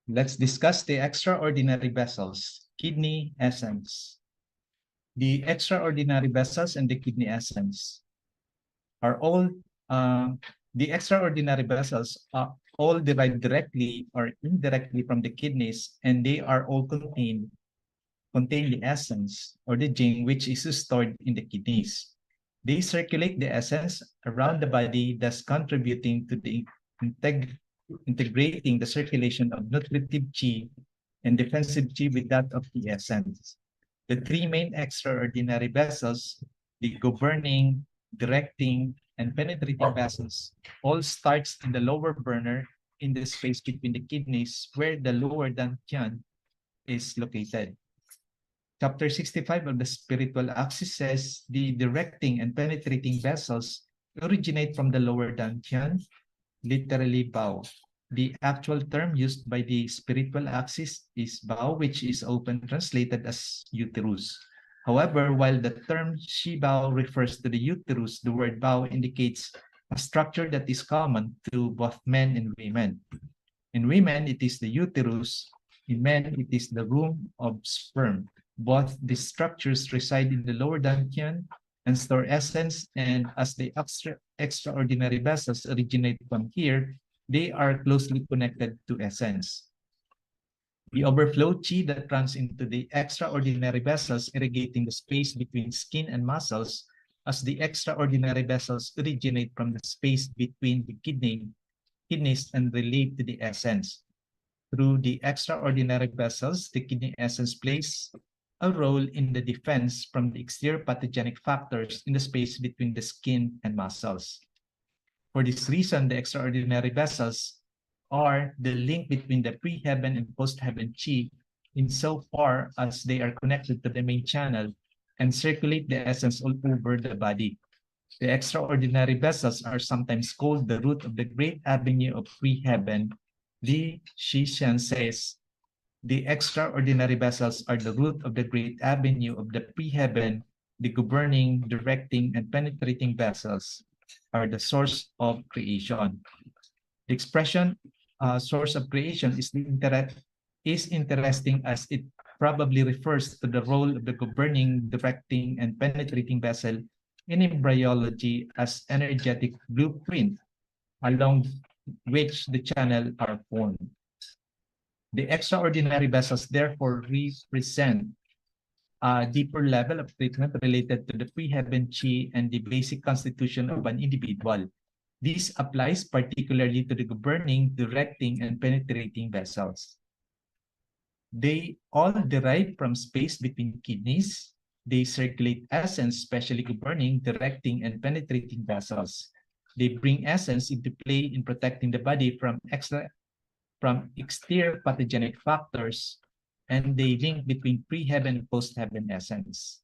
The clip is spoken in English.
Let's discuss the extraordinary vessels, kidney essence. The extraordinary vessels and the kidney essence are all, the extraordinary vessels are all derived directly or indirectly from the kidneys, and they are all contain the essence or the gene which is stored in the kidneys. They circulate the essence around the body, thus contributing to the integrating the circulation of nutritive chi and defensive chi with that of the essence. The three main extraordinary vessels, the governing, directing, and penetrating vessels, all starts in the lower burner in the space between the kidneys where the lower dantian is located. Chapter 65 of the spiritual axis says the directing and penetrating vessels originate from the lower dantian, literally bow. The actual term used by the spiritual axis is bow, which is often translated as uterus. However, while the term shibao refers to the uterus, the word bow indicates a structure that is common to both men and women. In women, it is the uterus. In men, it is the room of sperm. Both these structures reside in the lower dantian and store essence, and as the extraordinary vessels originate from here, they are closely connected to essence. The overflow chi that runs into the extraordinary vessels irrigating the space between skin and muscles, as the extraordinary vessels originate from the space between the kidneys and relate to the essence. Through the extraordinary vessels, the kidney essence plays a role in the defense from the exterior pathogenic factors in the space between the skin and muscles. For this reason, the extraordinary vessels are the link between the pre-heaven and post-heaven chi insofar as they are connected to the main channel and circulate the essence all over the body. The extraordinary vessels are sometimes called the root of the great avenue of pre-heaven. Li Shishan says, the extraordinary vessels are the root of the great avenue of the pre-heaven. The governing, directing, and penetrating vessels are the source of creation. The expression source of creation is interesting as it probably refers to the role of the governing, directing, and penetrating vessel in embryology as energetic blueprint along which the channel are formed. The extraordinary vessels therefore represent a deeper level of treatment related to the pre-heaven chi and the basic constitution of an individual. This applies particularly to the governing, directing, and penetrating vessels. They all derive from space between kidneys. They circulate essence, especially governing, directing, and penetrating vessels. They bring essence into play in protecting the body from exterior pathogenic factors, and they link between pre-heaven and post-heaven essence.